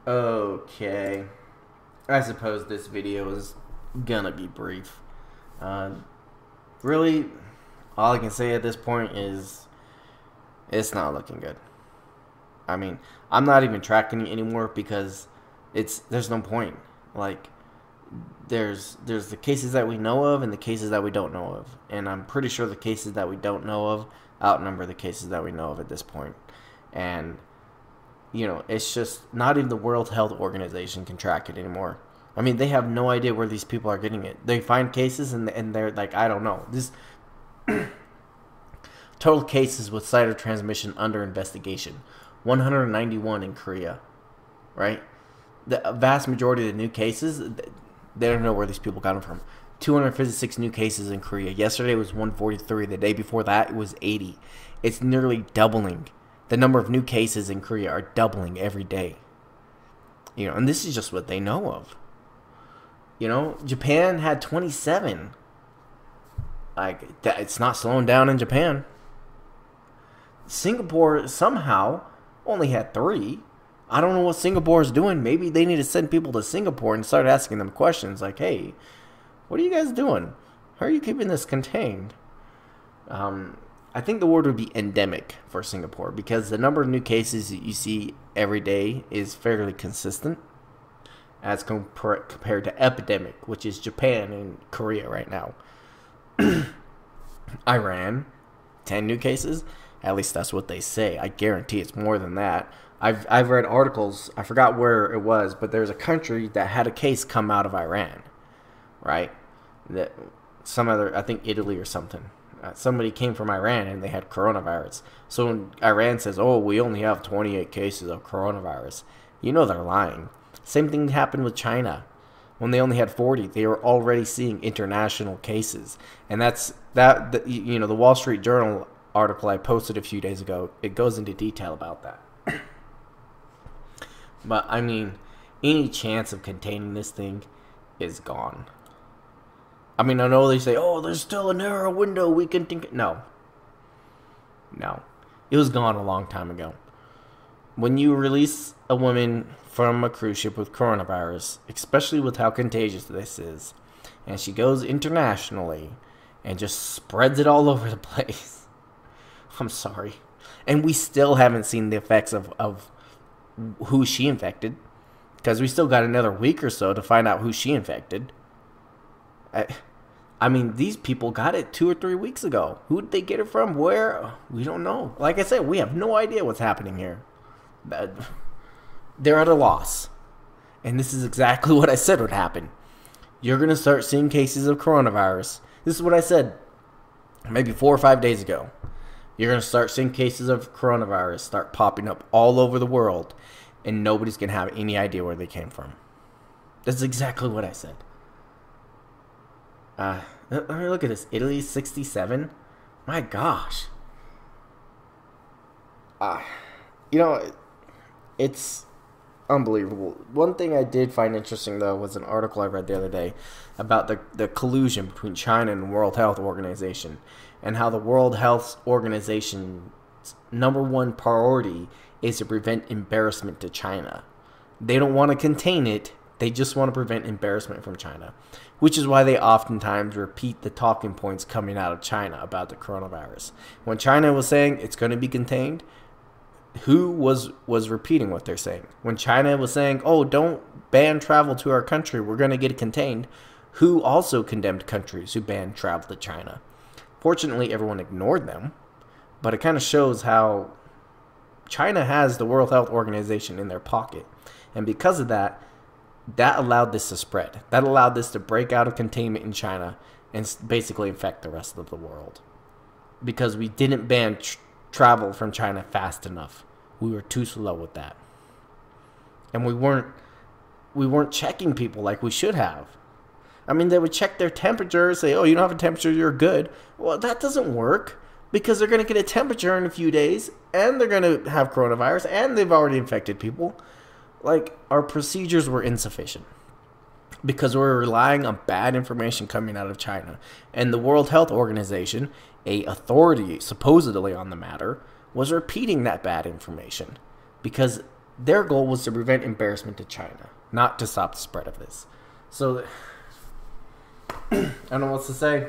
Okay. I suppose this video is gonna be brief. Really, all I can say at this point is it's not looking good. I mean, I'm not even tracking it anymore because there's no point. Like, there's the cases that we know of and the cases that we don't know of, and I'm pretty sure the cases that we don't know of outnumber the cases that we know of at this point. And it's just not even the World Health Organization can track it anymore. I mean, they have no idea where these people are getting it. They find cases and they're like, I don't know. This total cases with site of transmission under investigation, 191 in Korea, right? The vast majority of the new cases, they don't know where these people got them from. 256 new cases in Korea. Yesterday was 143. The day before that, it was 80. It's nearly doubling. The number of new cases in Korea are doubling every day. And this is just what they know of. Japan had 27. Like, it's not slowing down in Japan. Singapore somehow only had 3. I don't know what Singapore is doing. Maybe they need to send people to Singapore and start asking them questions like, hey, what are you guys doing? How are you keeping this contained? I think the word would be endemic for Singapore because the number of new cases that you see every day is fairly consistent as compared to epidemic, which is Japan and Korea right now. Iran, 10 new cases. At least that's what they say. I guarantee it's more than that. I've read articles. I forgot where it was, but there's a country that had a case come out of Iran, right? That some other, I think Italy or something. Somebody came from Iran and they had coronavirus. So when Iran says, oh, we only have 28 cases of coronavirus, they're lying. Same thing happened with China. When they only had 40, they were already seeing international cases. And the Wall Street Journal article I posted a few days ago, it goes into detail about that. But, I mean, any chance of containing this thing is gone. I mean, I know they say, oh, there's still a narrow window we can think. No. It was gone a long time ago. When you release a woman from a cruise ship with coronavirus, especially with how contagious this is, and she goes internationally and just spreads it all over the place, I'm sorry. And we still haven't seen the effects of who she infected, because we still got another week or so to find out who she infected. I mean, these people got it 2 or 3 weeks ago. Who did they get it from? Where? We don't know. Like I said, we have no idea what's happening here. They're at a loss. And this is exactly what I said would happen. You're going to start seeing cases of coronavirus. This is what I said maybe 4 or 5 days ago. You're going to start seeing cases of coronavirus start popping up all over the world. And nobody's going to have any idea where they came from. That's exactly what I said. Let me look at this. Italy, 67. My gosh. It's unbelievable. One thing I did find interesting, though, was an article I read the other day about the collusion between China and the World Health Organization, and how the World Health Organization's #1 priority is to prevent embarrassment to China. They don't want to contain it. They just want to prevent embarrassment from China, which is why they oftentimes repeat the talking points coming out of China about the coronavirus. When China was saying it's going to be contained, who was repeating what they're saying? When China was saying, oh, don't ban travel to our country, we're going to get it contained, who also condemned countries who banned travel to China? Fortunately, everyone ignored them, but it kind of shows how China has the World Health Organization in their pocket. And because of that, that allowed this to spread. That allowed this to break out of containment in China and basically infect the rest of the world. Because we didn't ban travel from China fast enough. We were too slow with that. And we weren't checking people like we should have. I mean, they would check their temperature, say, oh, you don't have a temperature, you're good. Well, that doesn't work, because they're going to get a temperature in a few days, and they're going to have coronavirus, and they've already infected people. Like, our procedures were insufficient because we're relying on bad information coming out of China. And the World Health Organization, a authority supposedly on the matter, was repeating that bad information because Their goal was to prevent embarrassment to China, not to stop the spread of this. So, I don't know what to say.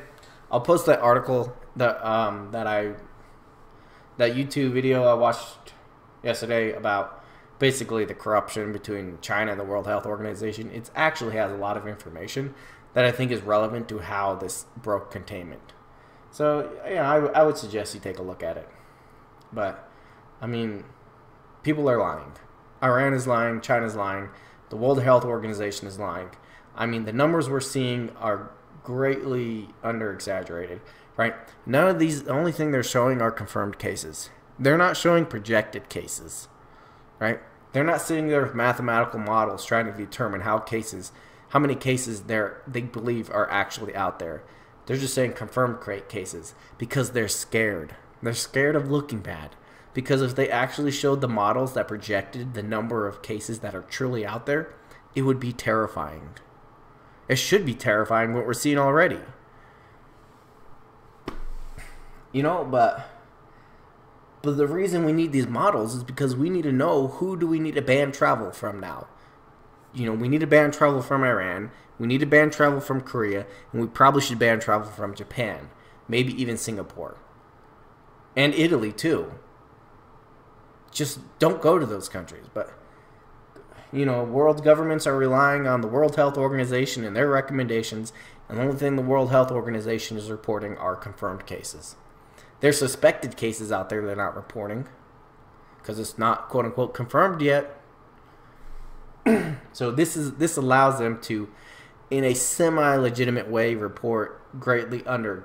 I'll post that article that that YouTube video I watched yesterday about basically the corruption between China and the World Health Organization. It actually has a lot of information that I think is relevant to how this broke containment. So, yeah, I would suggest you take a look at it. But, I mean, people are lying. Iran is lying. China's lying. The World Health Organization is lying. I mean, the numbers we're seeing are greatly under-exaggerated, right? None of these, the only thing they're showing are confirmed cases. They're not showing projected cases, right? They're not sitting there with mathematical models trying to determine how many cases they believe are actually out there. They're just saying confirmed cases because they're scared. They're scared of looking bad. Because if they actually showed the models that projected the number of cases that are truly out there, it would be terrifying. It should be terrifying what we're seeing already. You know, but the reason we need these models is because we need to know who do we need to ban travel from now. You know, we need to ban travel from Iran. We need to ban travel from Korea. And we probably should ban travel from Japan. Maybe even Singapore. And Italy, too. Just don't go to those countries. But, you know, world governments are relying on the World Health Organization and their recommendations. And the only thing the World Health Organization is reporting are confirmed cases. There's suspected cases out there they're not reporting. Because it's not, quote-unquote, confirmed yet. So this allows them to, in a semi-legitimate way, report greatly numbers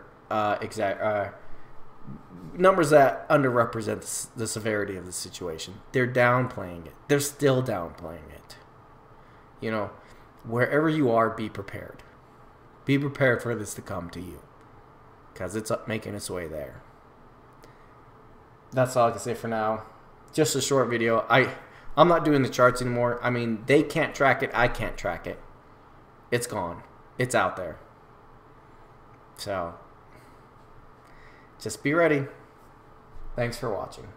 that underrepresent the severity of the situation. They're downplaying it. They're still downplaying it. You know, wherever you are, be prepared. Be prepared for this to come to you, because it's making its way there. That's all I can say for now. Just a short video. I'm not doing the charts anymore. I mean, they can't track it. I can't track it. It's gone. It's out there. So, just be ready. Thanks for watching.